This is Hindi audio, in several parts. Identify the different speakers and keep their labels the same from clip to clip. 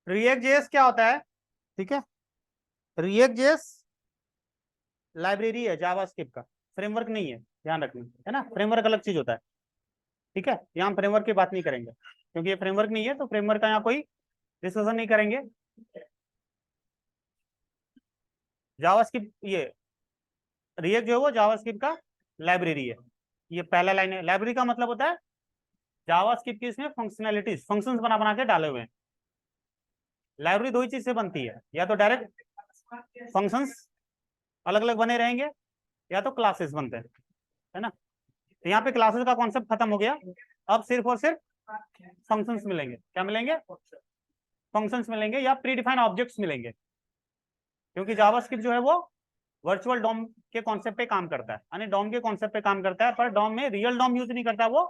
Speaker 1: रिएक्ट जेएस क्या होता है? ठीक है, रिएक्ट जेएस लाइब्रेरी है जावास्क्रिप्ट का, फ्रेमवर्क नहीं है, ध्यान रखना है ना। फ्रेमवर्क अलग चीज होता है। ठीक है, यहाँ हम फ्रेमवर्क की बात नहीं करेंगे क्योंकि ये फ्रेमवर्क नहीं है, तो फ्रेमवर्क का यहाँ कोई डिस्कशन नहीं करेंगे। जावास्क्रिप्ट ये रिएक्ट जो है वो जावास्क्रिप्ट का लाइब्रेरी है। ये पहला लाइन है। लाइब्रेरी का मतलब होता है जावास्क्रिप्ट की इसमें फंक्शनैलिटीज, फंक्शंस बना बना के डाले हुए हैं। लाइब्रेरी दो ही चीज से बनती है, या तो डायरेक्ट फंक्शंस अलग अलग बने रहेंगे, या तो क्लासेस बनते हैं, है ना। तो यहाँ पे क्लासेस का कॉन्सेप्ट खत्म हो गया। अब सिर्फ और सिर्फ फंक्शंस मिलेंगे। क्या मिलेंगे? फंक्शंस मिलेंगे या प्री डिफाइंड ऑब्जेक्ट्स मिलेंगे, क्योंकि जावास्क्रिप्ट जो है वो वर्चुअल डॉम के कॉन्सेप्ट पे काम करता है, यानी डॉम के कॉन्सेप्ट पे काम करता है, पर डॉम में रियल डॉम यूज नहीं करता, वो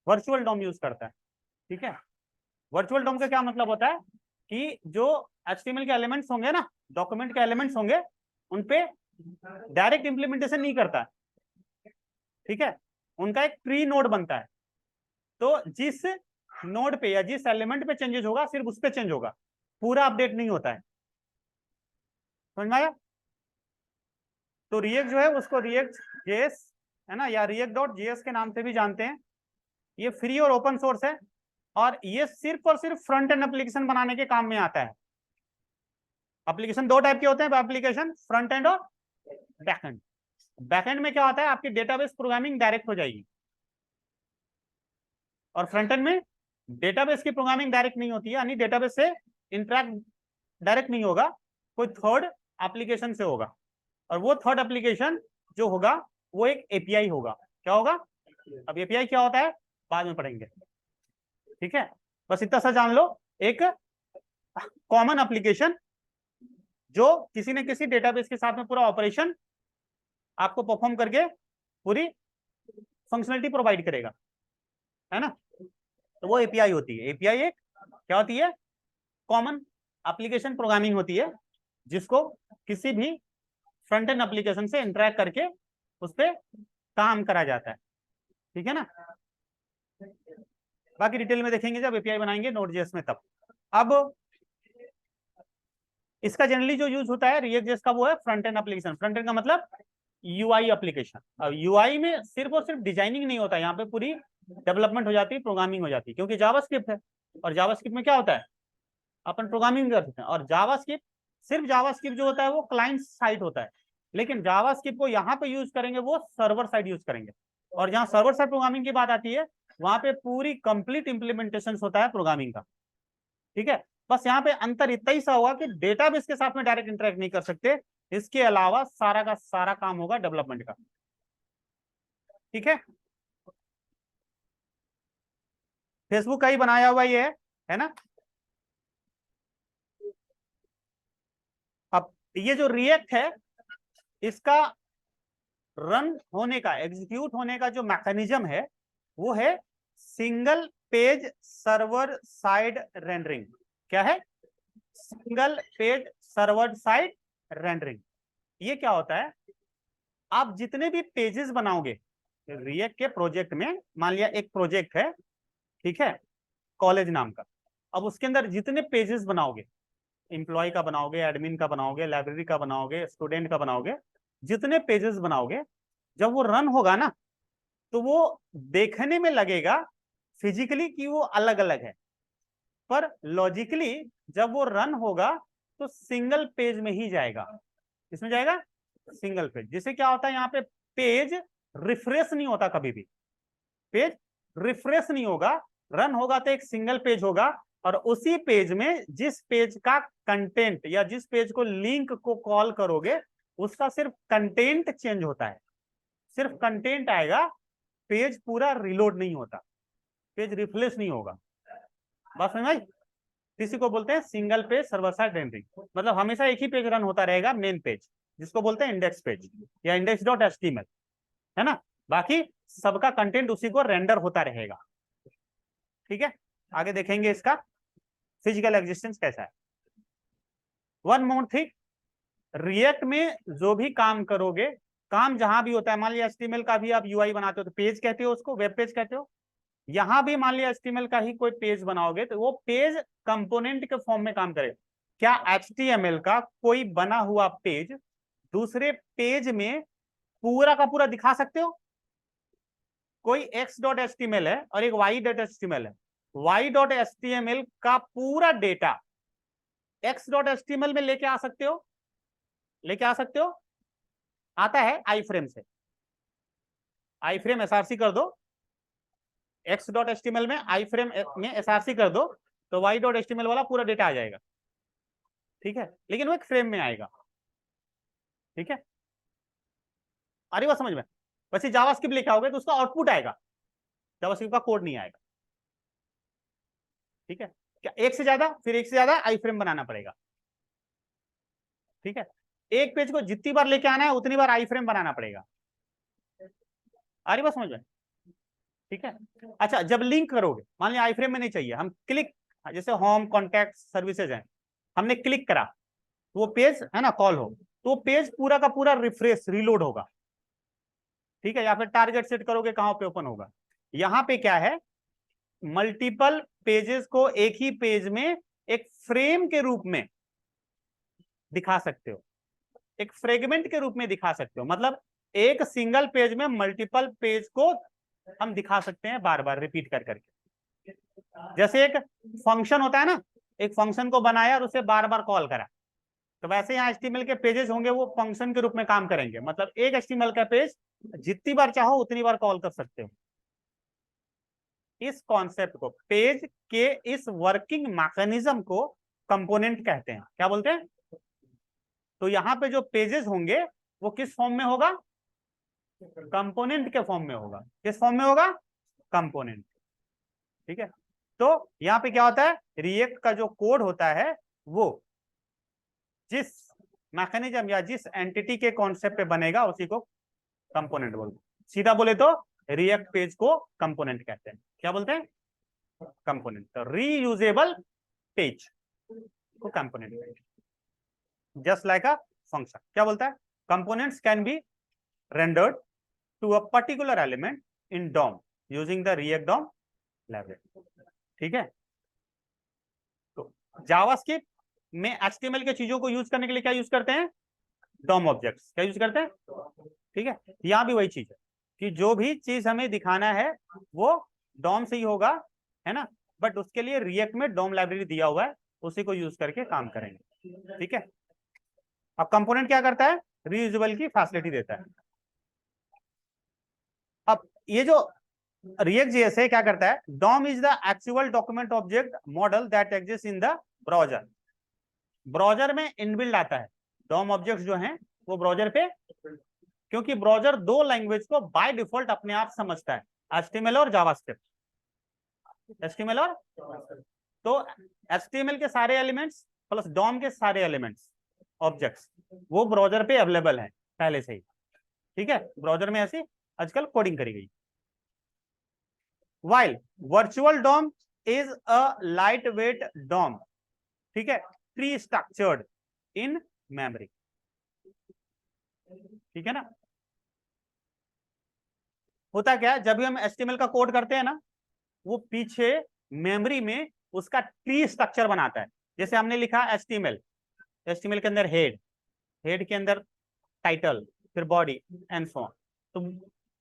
Speaker 1: वर्चुअल डॉम यूज करता है। ठीक है, वर्चुअल डॉम का क्या मतलब होता है कि जो एचटीएमएल के एलिमेंट्स होंगे ना, डॉक्यूमेंट के एलिमेंट्स होंगे, उनपे डायरेक्ट इंप्लीमेंटेशन नहीं करता है। ठीक है, उनका एक प्री नोड बनता है, तो जिस नोड पे या जिस एलिमेंट पे चेंजेस होगा सिर्फ उस पे चेंज होगा, पूरा अपडेट नहीं होता है। समझ में आया? तो रिएक्ट जो है उसको रिएक्ट जेएस, है ना, या रिएक्ट डॉट जेएस के नाम से भी जानते हैं। ये फ्री और ओपन सोर्स है, और ये सिर्फ और सिर्फ फ्रंट एंड एप्लीकेशन बनाने के काम में आता है। एप्लीकेशन दो टाइप के होते हैं एप्लीकेशन, फ्रंट एंड और बैक एंड। बैक एंड में क्या होता है, आपकी डेटाबेस प्रोग्रामिंग डायरेक्ट हो जाएगी, और फ्रंट एंड में डेटाबेस की प्रोग्रामिंग डायरेक्ट नहीं होती है, यानी डेटाबेस से इंटरेक्ट डायरेक्ट नहीं होगा, कोई थर्ड एप्लीकेशन से होगा। और वो थर्ड एप्लीकेशन जो होगा वो एक एपीआई होगा। क्या होगा? अब एपीआई क्या होता है बाद में पढ़ेंगे। ठीक है, बस इतना सा जान लो, एक कॉमन एप्लीकेशन जो किसी न किसी डेटाबेस के साथ में पूरा ऑपरेशन आपको परफॉर्म करके पूरी फंक्शनलिटी प्रोवाइड करेगा, है ना। तो वो एपीआई होती है। एपीआई एक क्या होती है? कॉमन एप्लीकेशन प्रोग्रामिंग होती है, जिसको किसी भी फ्रंट एंड एप्लीकेशन से इंटरेक्ट करके उस पर काम करा जाता है। ठीक है ना, बाकी डिटेल में देखेंगे जब एपीआई बनाएंगे नोड.जेएस में तब। अब इसका जनरली जो यूज होता है रिएक्ट जेएस का, वो है front end application. Front end का मतलब यूआई एप्लीकेशन। अब यूआई में सिर्फ और सिर्फ डिजाइनिंग नहीं होता, यहाँ पे पूरी डेवलपमेंट हो जाती है, प्रोग्रामिंग हो जाती है, क्योंकि जावास्क्रिप्ट है, और जावास्क्रिप्ट में क्या होता है, अपन प्रोग्रामिंग कर सकते हैं। और जावास्क्रिप्ट, सिर्फ जावास्क्रिप्ट जो होता है वो क्लाइंट साइड होता है, लेकिन जावास्क्रिप्ट को यहाँ पे यूज करेंगे वो सर्वर साइड यूज करेंगे। और जहाँ सर्वर साइड प्रोग्रामिंग की बात आती है, वहां पे पूरी कंप्लीट इंप्लीमेंटेशन होता है प्रोग्रामिंग का। ठीक है, बस यहाँ पे अंतर इतना ही सा होगा कि डेटाबेस के साथ में डायरेक्ट इंटरेक्ट नहीं कर सकते, इसके अलावा सारा का सारा काम होगा डेवलपमेंट का। ठीक है, फेसबुक का ही बनाया हुआ ये है ना। अब ये जो रिएक्ट है, इसका रन होने का, एग्जीक्यूट होने का जो मैकेनिज्म है, वो है single page server side rendering. क्या है? Single page server side rendering. ये क्या होता है, आप जितने भी पेजेस बनाओगे रिएक्ट के प्रोजेक्ट में, मान लिया एक प्रोजेक्ट है, ठीक है, कॉलेज नाम का। अब उसके अंदर जितने पेजेस बनाओगे, एम्प्लॉय का बनाओगे, एडमिन का बनाओगे, लाइब्रेरी का बनाओगे, स्टूडेंट का बनाओगे, जितने पेजेस बनाओगे, जब वो रन होगा ना, तो वो देखने में लगेगा फिजिकली कि वो अलग अलग है, पर लॉजिकली जब वो रन होगा तो सिंगल पेज में ही जाएगा। किसमें जाएगा? Single page. जिससे क्या होता है, यहाँ पे पेज रिफ्रेश नहीं होता, कभी भी पेज रिफ्रेश नहीं होगा। रन होगा तो एक सिंगल पेज होगा, और उसी पेज में जिस पेज का कंटेंट या जिस पेज को लिंक को कॉल करोगे, उसका सिर्फ कंटेंट चेंज होता है, सिर्फ कंटेंट आएगा, पेज पूरा रिलोड नहीं होता, पेज रिफ्रेश नहीं होगा। बात समझ आई? किसी को बोलते हैं single page server side rendering, मतलब हमेशा एक ही पेज रन होता रहेगा, मेन पेज, जिसको बोलते हैं इंडेक्स पेज या इंडेक्स डॉट एचटीएमएल, है ना। बाकी सबका कंटेंट उसी को रेंडर होता रहेगा। ठीक है, आगे देखेंगे इसका फिजिकल एग्जिस्टेंस कैसा है। वन मोर थिंग, रिएक्ट में जो भी काम करोगे, काम जहां भी होता है, मान लिया एचटीएमएल का भी आप यूआई बनाते हो तो पेज कहते हो, उसको वेब पेज कहते हो, यहां भी मान लिया HTML का ही कोई पेज बनाओगे तो वो पेज कंपोनेंट के फॉर्म में काम करेगा। क्या HTML का कोई बना हुआ पेज दूसरे पेज में पूरा का पूरा दिखा सकते हो? कोई x.html है और एक y.html है, y.html का पूरा डेटा x.html में लेके आ सकते हो? लेके आ सकते हो? आता है iframe से। iframe src कर दो, x.html में iframe में src कर दो तो y.html वाला पूरा डेटा आ जाएगा। ठीक है, लेकिन वो एक फ्रेम में आएगा। ठीक है, अरे वो समझ में। वैसे जावास्क्रिप्ट लिखा होगा तो उसका आउटपुट आएगा, जावास्क्रिप्ट का कोड नहीं आएगा। ठीक है, क्या एक से ज्यादा, फिर एक से ज्यादा आई फ्रेम बनाना पड़ेगा। ठीक है, एक पेज को जितनी बार लेके आना है उतनी बार आई फ्रेम बनाना पड़ेगा। अरे बस समझ में। ठीक है, अच्छा जब लिंक करोगे, मान लिया आई फ्रेम में नहीं चाहिए, हम क्लिक, जैसे होम कॉन्टैक्ट सर्विसेज है, हमने क्लिक करा तो वो पेज है ना कॉल हो, तो पेज पूरा का पूरा रिफ्रेश रिलोड होगा। ठीक है, या फिर टारगेट सेट करोगे कहां पे ओपन होगा। यहां पे क्या है, मल्टीपल पेजेस को एक ही पेज में एक फ्रेम के रूप में दिखा सकते हो, एक फ्रेगमेंट के रूप में दिखा सकते हो। मतलब एक सिंगल पेज में मल्टीपल पेज को हम दिखा सकते हैं बार बार रिपीट कर करके। जैसे एक फंक्शन होता है ना, एक फंक्शन को बनाया और उसे बार बार कॉल करा, तो वैसे यहाँ HTML के पेजेस होंगे, वो फंक्शन के रूप में काम करेंगे। मतलब एक HTML का पेज जितनी बार चाहो उतनी बार कॉल कर सकते हो। इस कॉन्सेप्ट को, पेज के इस वर्किंग मैकेनिज्म को कंपोनेंट कहते हैं। क्या बोलते हैं? तो यहां पे जो पेजेस होंगे वो किस फॉर्म में होगा? कंपोनेंट के फॉर्म में होगा। किस फॉर्म में होगा? कंपोनेंट। ठीक है, तो यहां पे क्या होता है, रिएक्ट का जो कोड होता है वो जिस मैकेनिज्म या जिस एंटिटी के कॉन्सेप्ट पे बनेगा उसी को कंपोनेंट बोलते हैं। सीधा बोले तो रिएक्ट पेज को कंपोनेंट कहते हैं। क्या बोलते हैं? कंपोनेंट। तो रीयूजेबल पेज को कंपोनेंट कहते हैं, जस्ट लाइक अ फंक्शन। क्या बोलता है? Components can be rendered to a particular element in DOM using the React DOM library। ठीक है, तो जावास्क्रिप्ट में HTML के चीजों को यूज करने के लिए क्या यूज करते हैं? DOM objects. क्या यूज करते हैं? ठीक है, यहां भी वही चीज है कि जो भी चीज हमें दिखाना है वो DOM से ही होगा, है ना, बट उसके लिए React में DOM लाइब्रेरी दिया हुआ है, उसी को यूज करके काम करेंगे। ठीक है, अब कंपोनेंट क्या करता है? रीयूजेबल की फैसिलिटी देता है। अब ये जो रिएक्ट जेएस है क्या करता है? DOM is the actual document object model that exist in the browser. Browser में इनबिल्ड आता है DOM ऑब्जेक्ट्स जो हैं वो ब्राउजर पे, क्योंकि ब्राउजर दो लैंग्वेज को बाय डिफॉल्ट अपने आप समझता है, HTML और जावास्क्रिप्ट। HTML और तो HTML के सारे एलिमेंट्स प्लस DOM के सारे एलिमेंट्स ऑब्जेक्ट्स वो ब्राउजर पे अवेलेबल है पहले से ही। ठीक है, ब्राउजर में ऐसी आजकल कोडिंग करी गई। While virtual DOM is a lightweight DOM, ठीक है, ट्री स्ट्रक्चर्ड इन मेमोरी। ठीक है ना, होता क्या है जब भी हम HTML का कोड करते हैं ना, वो पीछे मेमोरी में उसका ट्री स्ट्रक्चर बनाता है। जैसे हमने लिखा HTML के अंदर हेड के अंदर टाइटल, फिर बॉडी एंड सो ऑन। तो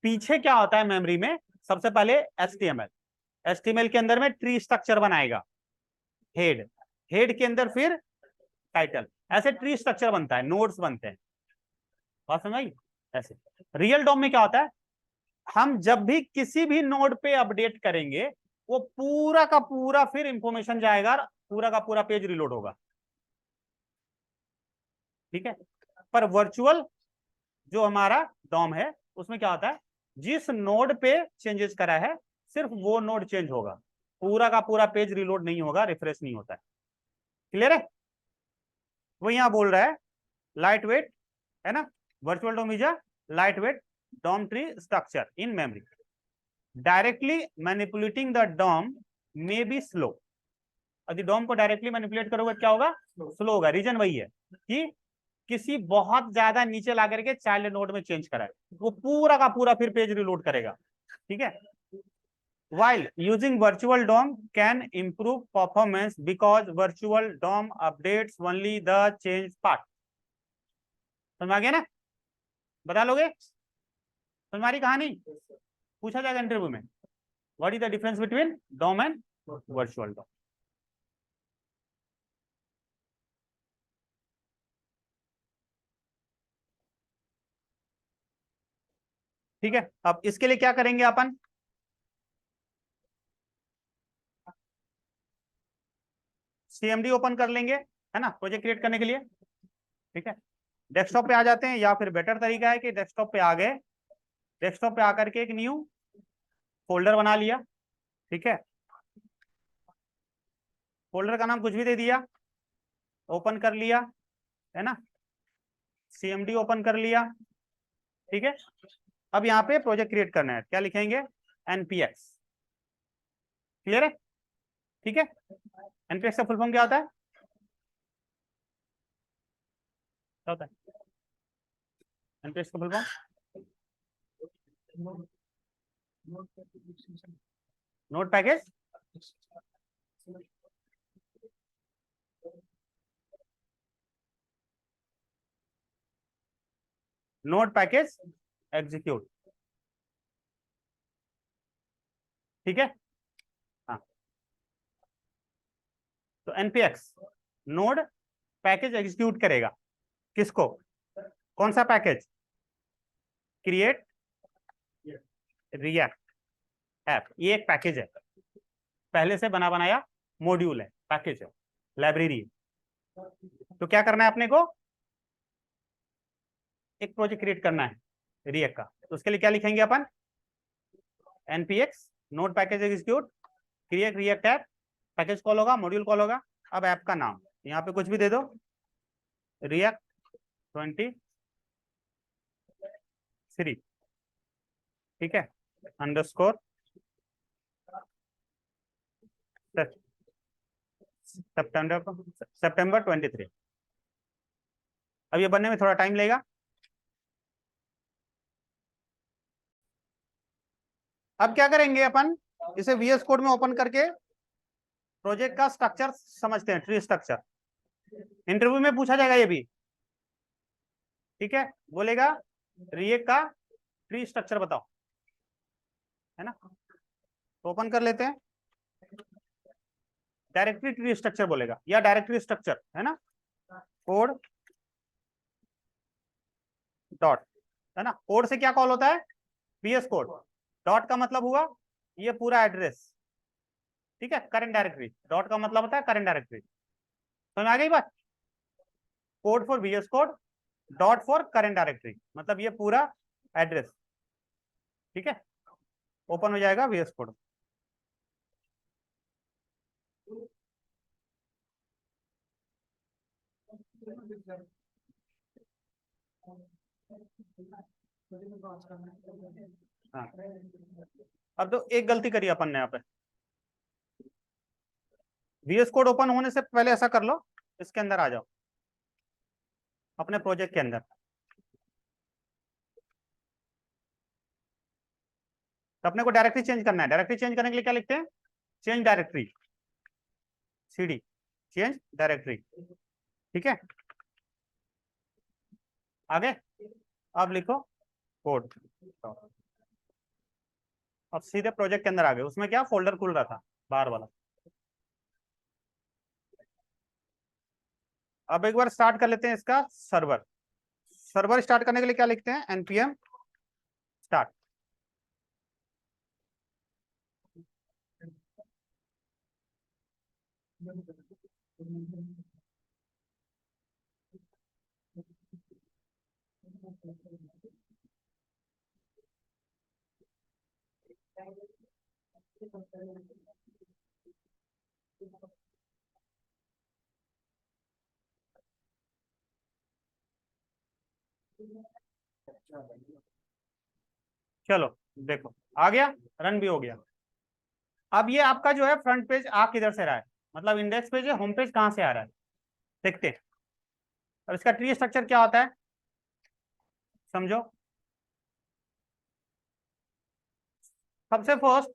Speaker 1: पीछे क्या होता है मेमोरी में? सबसे पहले HTML के अंदर में ट्री स्ट्रक्चर बनाएगा, हेड के अंदर फिर टाइटल, ऐसे ट्री स्ट्रक्चर बनता है, नोड्स बनते हैं। बात समझ आई? ऐसे रियल डॉम में क्या होता है, हम जब भी किसी भी नोड पे अपडेट करेंगे वो पूरा का पूरा फिर इंफॉर्मेशन जाएगा, पूरा का पूरा पेज रिलोड होगा। ठीक है, पर वर्चुअल जो हमारा डॉम है उसमें क्या होता है, जिस नोड पे चेंजेस करा है सिर्फ वो नोड चेंज होगा, पूरा का पूरा पेज रिलोड नहीं होगा, रिफ्रेश नहीं होता है। क्लियर है? वो यहां बोल रहा है लाइट वेट, है ना, virtual DOM is a light weight DOM tree structure in memory. Directly manipulating the DOM may be slow. यदि DOM को डायरेक्टली मैनिपुलेट करोगे क्या होगा? स्लो होगा। रीजन वही है कि किसी बहुत ज्यादा नीचे ला करके चाइल्ड नोड में चेंज करा है, वो पूरा का पूरा फिर पेज रिलोड करेगा। ठीक है, while using virtual DOM can improve performance because virtual DOM updates only the change part. समझ आ गया ना? बता लोगे? समझ आ रही कहानी? पूछा जाएगा इंटरव्यू में, what is the difference between DOM and virtual DOM. ठीक है, अब इसके लिए क्या करेंगे अपन? CMD ओपन कर लेंगे, है ना, प्रोजेक्ट क्रिएट करने के लिए. ठीक है, डेस्कटॉप पे आ जाते हैं, या फिर बेटर तरीका है कि डेस्कटॉप पे आ गए, डेस्कटॉप पे आकर के एक न्यू फोल्डर बना लिया. ठीक है, फोल्डर का नाम कुछ भी दे दिया, ओपन कर लिया, है ना, CMD ओपन कर लिया. ठीक है, अब यहाँ पे प्रोजेक्ट क्रिएट करना है, क्या लिखेंगे? npx. क्लियर है? ठीक है, npx का फुल फॉर्म क्या होता है? क्या होता है npx का full form? Node package node package execute. ठीक है, हाँ, तो npx नोड पैकेज एग्जीक्यूट करेगा. किसको? कौन सा पैकेज? Create react app. ये एक पैकेज है, पहले से बना बनाया मॉड्यूल है, पैकेज है, लाइब्रेरी है. तो क्या करना है अपने को? एक प्रोजेक्ट क्रिएट करना है रिएक्ट का. तो उसके लिए क्या लिखेंगे अपन? npx node package execute create react app. Package call होगा, मॉड्यूल कॉल होगा. अब ऐप का नाम यहाँ पे कुछ भी दे दो, रिएक्ट 23. ठीक है, अंडरस्कोर सितंबर 23. अब ये बनने में थोड़ा टाइम लगेगा. अब क्या करेंगे अपन? इसे VS कोड में ओपन करके प्रोजेक्ट का स्ट्रक्चर समझते हैं, ट्री स्ट्रक्चर. इंटरव्यू में पूछा जाएगा ये भी. ठीक है, बोलेगा रिएक्ट का ट्री स्ट्रक्चर बताओ, है ना. तो ओपन कर लेते हैं, डायरेक्टरी ट्री स्ट्रक्चर बोलेगा या डायरेक्टरी स्ट्रक्चर, है ना. कोड डॉट, है ना. कोड से क्या कॉल होता है? VS code. डॉट का मतलब हुआ ये पूरा एड्रेस. ठीक है, करंट डायरेक्टरी. डॉट का मतलब होता है करंट डायरेक्टरी. समझ आ गई बात? Code for VS code, dot for current directory, मतलब ये पूरा एड्रेस. ठीक है, ओपन हो जाएगा VS कोड. हाँ, अब तो एक गलती करी अपन ने यहाँ पे. VS कोड ओपन होने से पहले ऐसा कर लो, इसके अंदर आ जाओ, अपने प्रोजेक्ट के अंदर. तो अपने को डायरेक्टरी चेंज करना है. डायरेक्टरी चेंज करने के लिए क्या लिखते हैं? Change directory, CD change directory. ठीक है, आगे अब लिखो कोड. अब सीधे प्रोजेक्ट के अंदर आ गए. उसमें क्या फोल्डर खुल रहा था बाहर वाला. अब एक बार स्टार्ट कर लेते हैं इसका सर्वर. सर्वर स्टार्ट करने के लिए क्या लिखते हैं? npm start. चलो देखो, आ गया, रन भी हो गया. अब ये आपका जो है फ्रंट पेज आ किधर से रहा है, मतलब इंडेक्स पेज है, होम पेज कहाँ से आ रहा है देखते हैं. अब इसका ट्री स्ट्रक्चर क्या होता है समझो. सबसे फर्स्ट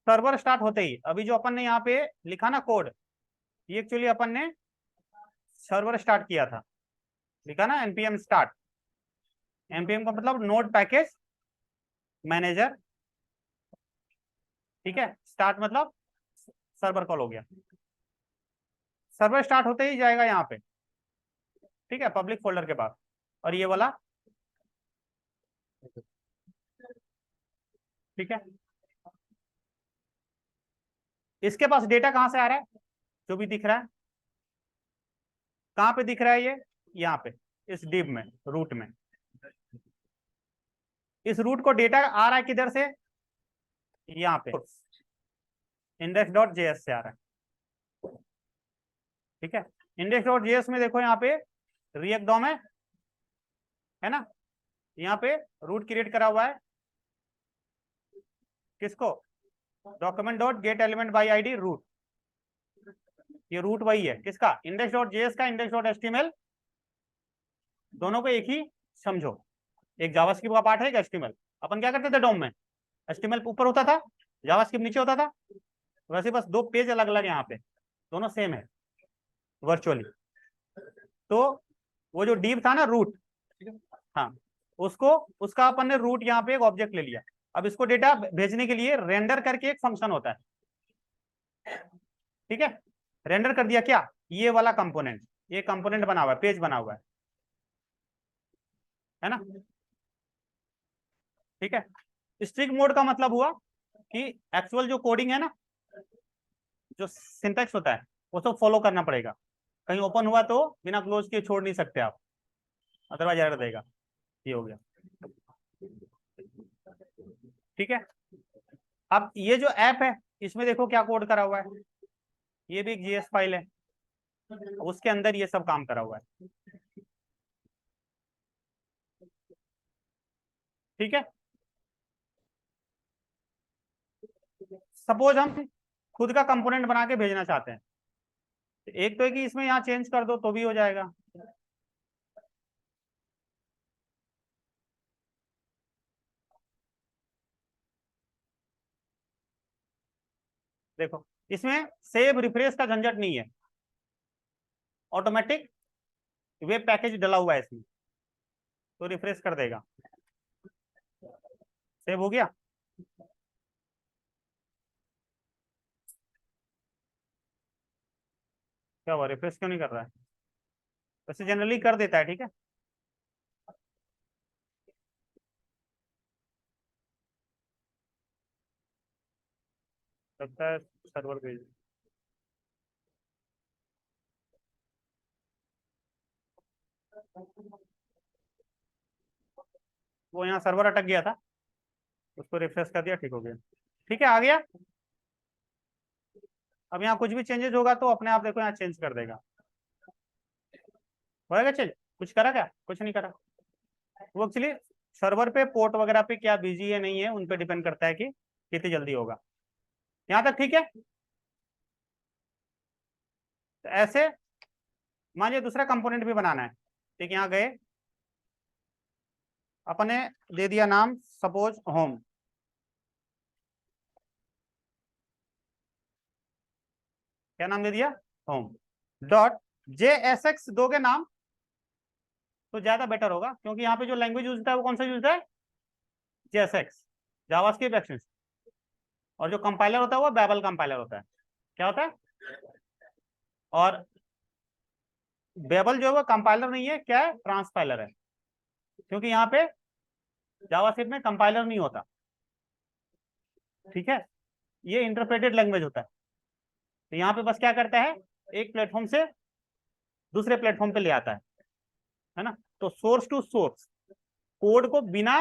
Speaker 1: सर्वर स्टार्ट होते ही अभी जो अपन ने यहाँ पे लिखा ना कोड, ये एक्चुअली अपन ने सर्वर स्टार्ट किया था, लिखा ना npm स्टार्ट। npm का मतलब नोड पैकेज मैनेजर, ठीक है। स्टार्ट मतलब सर्वर कॉल हो गया। सर्वर स्टार्ट होते ही जाएगा यहाँ पे, ठीक है, पब्लिक फोल्डर के पास। और ये वाला, ठीक है, इसके पास डेटा कहां से आ रहा है, जो भी दिख रहा है, कहां पे दिख रहा है ये, यहाँ पे इस डिव में, रूट में। इस रूट को डेटा आ रहा है किधर से, यहाँ पे index.js से आ रहा है, ठीक है। index.js में देखो यहाँ पे रिएक्ट डॉम है ना, यहाँ पे रूट क्रिएट करा हुआ है, किसको, document dot get element by ID root. ये रूट वही है किसका, index.js का, index.html, दोनों को एक ही समझो। एक जावास्क्रिप्ट का पार्ट है, एक एचटीएमएल। अपन क्या करते थे डॉम में, एचटीएमएल ऊपर होता था, जावास्क्रिप्ट नीचे होता था, वैसे बस दो पेज अलग अलग यहाँ पे, दोनों सेम है वर्चुअली। तो वो जो डीप था ना रूट, हाँ, उसको, उसका अपन ने रूट यहाँ पे एक ऑब्जेक्ट ले लिया। अब इसको डेटा भेजने के लिए रेंडर करके एक फंक्शन होता है, ठीक है। रेंडर कर दिया क्या, ये वाला कंपोनेंट, ये कंपोनेंट बना हुआ है, पेज बना हुआ है ना, ठीक है। स्ट्रिक्ट मोड का मतलब हुआ कि एक्चुअल जो कोडिंग है ना, जो सिंटैक्स होता है, वो सब फॉलो करना पड़ेगा। कहीं ओपन हुआ तो बिना क्लोज किए छोड़ नहीं सकते आप, अदरवाइज एरर देगा। ये हो गया, ठीक है। अब ये जो ऐप है, इसमें देखो क्या कोड करा हुआ है, ये भी एक जीएस फाइल है, उसके अंदर ये सब काम करा हुआ है, ठीक है। सपोज हम खुद का कंपोनेंट बना के भेजना चाहते हैं, एक तो है कि इसमें यहाँ चेंज कर दो तो भी हो जाएगा, देखो इसमें सेव रिफ्रेश का झंझट नहीं है, ऑटोमेटिक वेब पैकेज डला हुआ है इसमें, तो रिफ्रेश कर देगा, सेव हो गया। क्या हुआ, रिफ्रेश क्यों नहीं कर रहा है, वैसे जनरली कर देता है, ठीक है। लगता है सर्वर भेज, वो यहाँ सर्वर अटक गया था, उसको रिफ्रेश कर दिया, ठीक हो गया, ठीक है, आ गया। अब यहाँ कुछ भी चेंजेस होगा तो अपने आप देखो यहाँ चेंज कर देगा, होगा चेंज, कुछ करा क्या, कुछ नहीं करा। वो एक्चुअली सर्वर पे पोर्ट वगैरह पे क्या बिजी है नहीं है, उन पे डिपेंड करता है कि कितनी जल्दी होगा। यहाँ तक ठीक है। तो ऐसे मान लीजिए दूसरा कंपोनेंट भी बनाना है, ठीक, यहाँ गए, अपने दे दिया नाम सपोज होम, क्या नाम दे दिया, होम डॉट JSX दोगे नाम तो ज्यादा बेटर होगा, क्योंकि यहाँ पे जो लैंग्वेज यूज होता है वो कौन सा यूज है, JSX, जावास्क्रिप्ट एक्सटेंशन। और जो कंपाइलर होता है वो बैबल कंपाइलर होता है, क्या होता है, और बेबल जो है वो कंपाइलर नहीं है, क्या है, ट्रांसपाइलर है, क्योंकि यहाँ पे जावास्क्रिप्ट में कंपाइलर नहीं होता, ठीक है, ये इंटरप्रेटेड लैंग्वेज होता है। तो यहाँ पे बस क्या करता है, एक प्लेटफॉर्म से दूसरे प्लेटफॉर्म पे ले आता है ना। तो सोर्स टू सोर्स कोड को बिना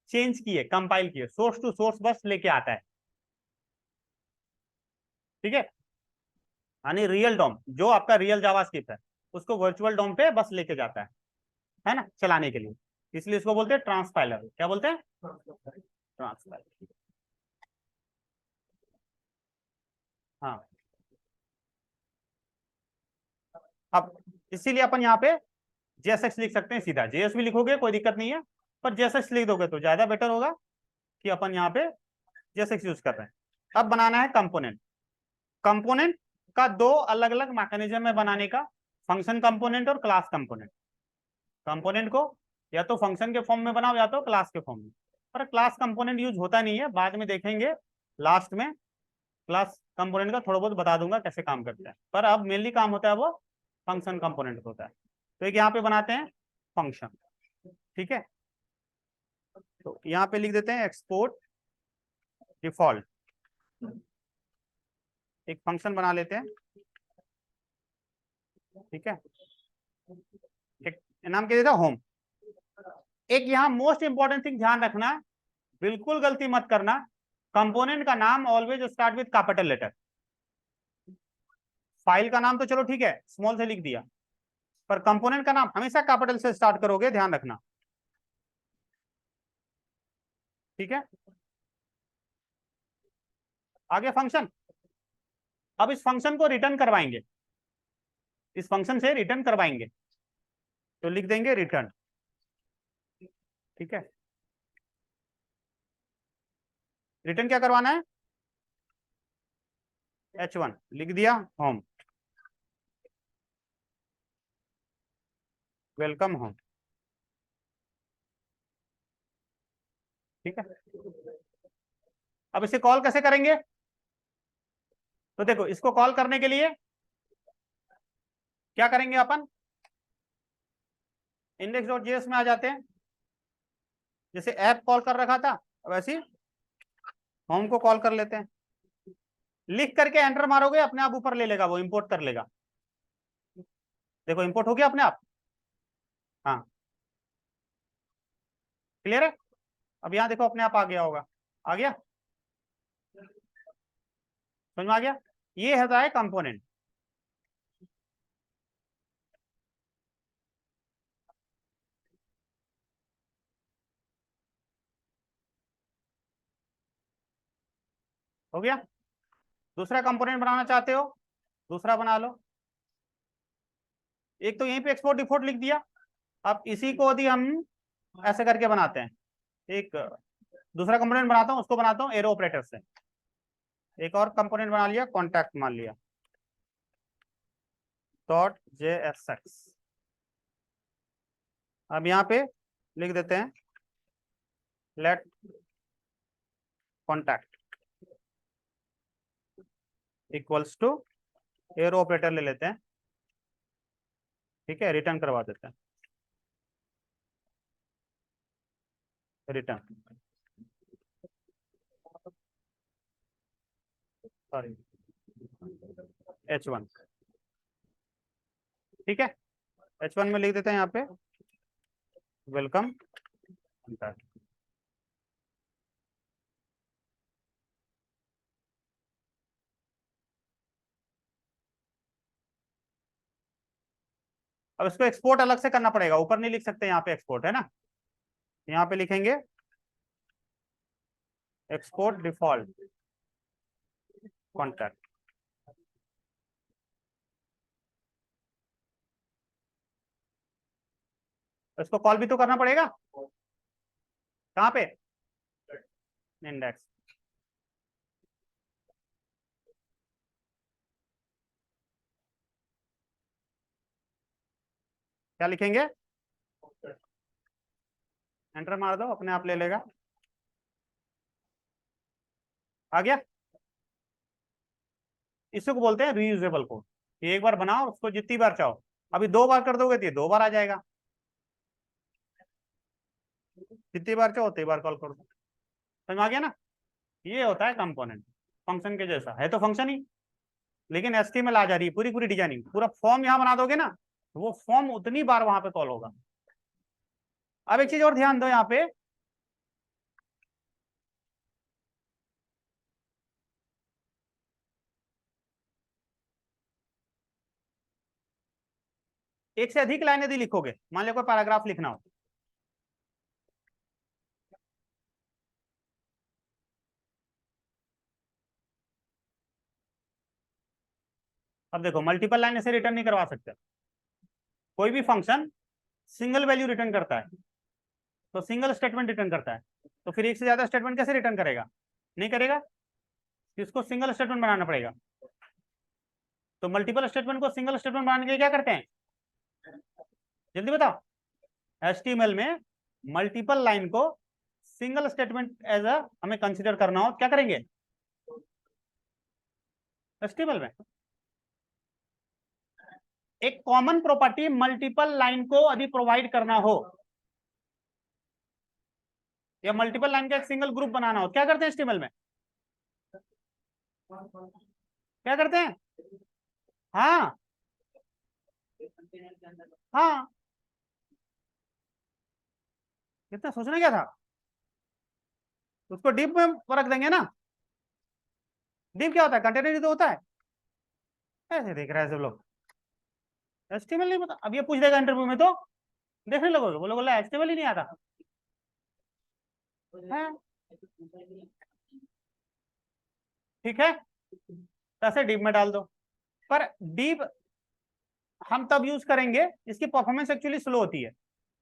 Speaker 1: चेंज किए, कंपाइल किए, सोर्स टू सोर्स बस लेके आता है, ठीक है। यानी रियल डॉम जो आपका रियल जावास्क्रिप्ट है, उसको वर्चुअल डॉम पे बस लेके जाता है ना, चलाने के लिए। इसलिए इसको बोलते हैं ट्रांसपाइलर, क्या बोलते हैं, ट्रांसपाइलर, हाँ। अब इसीलिए अपन यहाँ पे JSX लिख सकते हैं, सीधा JS भी लिखोगे कोई दिक्कत नहीं है, पर JSX लिख दोगे तो ज्यादा बेटर होगा कि अपन यहाँ पे JSX यूज कर रहे हैं, अब बनाना है कंपोनेंट। कंपोनेंट का दो अलग अलग मैकेनिज्म है बनाने का, फंक्शन कंपोनेंट और क्लास कंपोनेंट। कंपोनेंट को या तो फंक्शन के फॉर्म में बनाओ या तो क्लास के फॉर्म में, पर क्लास कंपोनेंट यूज होता नहीं है, बाद में देखेंगे लास्ट में। क्लास कंपोनेंट का थोड़ा बहुत बता दूंगा कैसे काम करता है, पर अब मेनली काम होता है वो फंक्शन कंपोनेंट होता है। तो एक यहाँ पे बनाते हैं फंक्शन, ठीक है। तो यहाँ पे लिख देते हैं एक्सपोर्ट डिफॉल्ट, एक फंक्शन बना लेते हैं, ठीक है। एक नाम क्या देता होम। एक यहाँ मोस्ट इंपॉर्टेंट थिंग ध्यान रखना, बिल्कुल गलती मत करना, कंपोनेंट का नाम always start with capital letter. File का नाम तो चलो ठीक है स्मॉल से लिख दिया, पर कंपोनेंट का नाम हमेशा कैपिटल से स्टार्ट करोगे, ध्यान रखना, ठीक है। आगे फंक्शन, अब इस फंक्शन को रिटर्न करवाएंगे, इस फंक्शन से रिटर्न करवाएंगे, तो लिख देंगे रिटर्न, ठीक है। रिटर्न क्या करवाना है, h1 लिख दिया, होम, वेलकम होम, ठीक है। अब इसे कॉल कैसे करेंगे, तो देखो इसको कॉल करने के लिए क्या करेंगे अपन, index.js में आ जाते हैं, जैसे ऐप कॉल कर रखा था वैसे होम को कॉल कर लेते हैं। लिख करके एंटर मारोगे अपने आप ऊपर ले लेगा, वो इंपोर्ट कर लेगा, देखो इंपोर्ट हो गया अपने आप। हाँ क्लियर है, अब यहाँ देखो अपने आप आ गया होगा, आ गया, समझ में आ गया। ये होता है कंपोनेंट। हो गया, दूसरा कंपोनेंट बनाना चाहते हो दूसरा बना लो। एक तो यहीं पे एक्सपोर्ट डिफॉल्ट लिख दिया, अब इसी को यदि हम ऐसे करके बनाते हैं, एक दूसरा कंपोनेंट बनाता हूं, उसको बनाता हूं एरो ऑपरेटर से, एक और कंपोनेंट बना लिया, कॉन्टैक्ट मान लिया .jsx। अब यहाँ पे लिख देते हैं let contact equals to arrow operator ले लेते हैं, ठीक है, रिटर्न करवा देते हैं, रिटर्न, सॉरी h1, ठीक है। h1 में लिख देते हैं यहाँ पे वेलकम कॉन्टैक्ट। अब इसको एक्सपोर्ट अलग से करना पड़ेगा, ऊपर नहीं लिख सकते, यहाँ पे एक्सपोर्ट है ना, यहाँ पे लिखेंगे एक्सपोर्ट डिफॉल्ट कॉन्टैक्ट। इसको कॉल भी तो करना पड़ेगा, कहाँ पे, इंडेक्स, क्या लिखेंगे, एंटर मार दो अपने आप ले लेगा, आ गया। इसी को बोलते हैं रीयूजेबल कोड, एक बार बनाओ उसको जितनी बार चाहो, अभी दो बार कर दोगे तो ये दो बार आ जाएगा, जितनी बार चाहो उतनी बार कॉल कर दो, समझ में आ गया ना। ये होता है कंपोनेंट, फंक्शन के जैसा है तो फंक्शन ही, लेकिन एचटीएमएल आ जा रही है पूरी पूरी डिजाइनिंग, पूरा फॉर्म यहाँ बना दोगे ना तो वो फॉर्म उतनी बार वहां पे कॉल होगा। अब एक चीज और ध्यान दो यहाँ पे, एक से अधिक लाइन यदि लिखोगे, मान लो कोई पैराग्राफ लिखना हो, अब देखो मल्टीपल लाइन ऐसे रिटर्न नहीं करवा सकते, कोई भी फंक्शन सिंगल वैल्यू रिटर्न करता है, तो सिंगल स्टेटमेंट रिटर्न करता है, तो फिर एक से ज्यादा स्टेटमेंट कैसे रिटर्न करेगा, नहीं करेगा, इसको सिंगल स्टेटमेंट बनाना पड़ेगा। तो मल्टीपल स्टेटमेंट को सिंगल स्टेटमेंट बनाने के लिए क्या करते हैं, जल्दी बताओ। HTML में मल्टीपल लाइन को सिंगल स्टेटमेंट एज अ हमें कंसीडर करना हो, क्या करेंगे HTML में। एक कॉमन प्रॉपर्टी मल्टीपल लाइन को यदि प्रोवाइड करना हो या मल्टीपल लाइन का एक सिंगल ग्रुप बनाना हो, क्या करते हैं HTML में, क्या करते हैं, हाँ हाँ, इतना सोचना क्या था, उसको डिप में रख देंगे ना। डिप क्या होता है, कंटेनर तो होता है। ऐसे देख रहा है सब लोग, HTML नहीं पता, अब ये पूछ देगा इंटरव्यू में तो देखने लगोगे, बोलो बोला HTML ही नहीं आता है। ठीक है, तो ऐसे डिप में डाल दो। पर डीप हम तब यूज करेंगे, इसकी परफॉर्मेंस एक्चुअली स्लो होती है।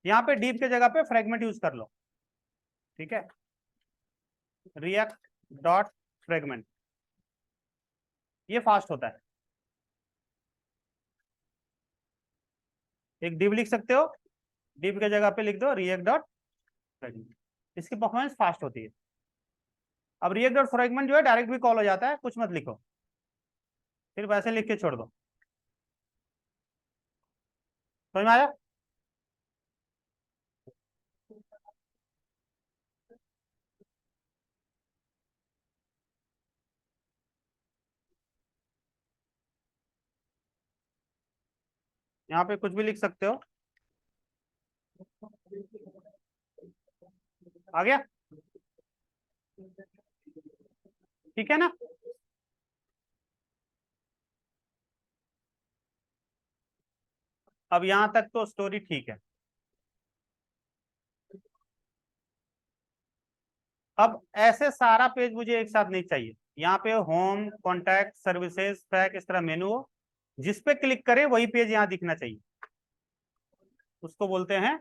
Speaker 1: यहाँ पे डीप के जगह पे फ्रेगमेंट यूज कर लो, ठीक है, रिएक्ट डॉट फ्रेगमेंट, ये फास्ट होता है। एक डिव लिख सकते हो, डिव के जगह पे लिख दो रिएक्ट डॉट फ्रेगमेंट, इसकी परफॉर्मेंस फास्ट होती है। अब रिएक्ट डॉट फ्रेगमेंट जो है डायरेक्ट भी कॉल हो जाता है, कुछ मत लिखो, सिर्फ ऐसे लिख के छोड़ दो। समझ में आया। यहाँ पे कुछ भी लिख सकते हो, आ गया, ठीक है ना। अब यहां तक तो स्टोरी ठीक है। अब ऐसे सारा पेज मुझे एक साथ नहीं चाहिए। यहाँ पे होम, कॉन्टैक्ट, सर्विसेज, पैक, इस तरह मेनू हो, जिस पे क्लिक करें वही पेज यहाँ दिखना चाहिए, उसको बोलते हैं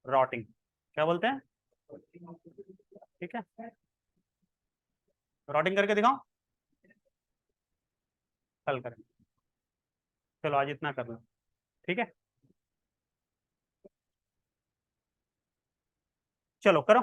Speaker 1: रॉटिंग। क्या बोलते हैं, ठीक है, रॉटिंग करके दिखाओ, कल करें। चलो आज इतना कर लो, ठीक है, चलो करो।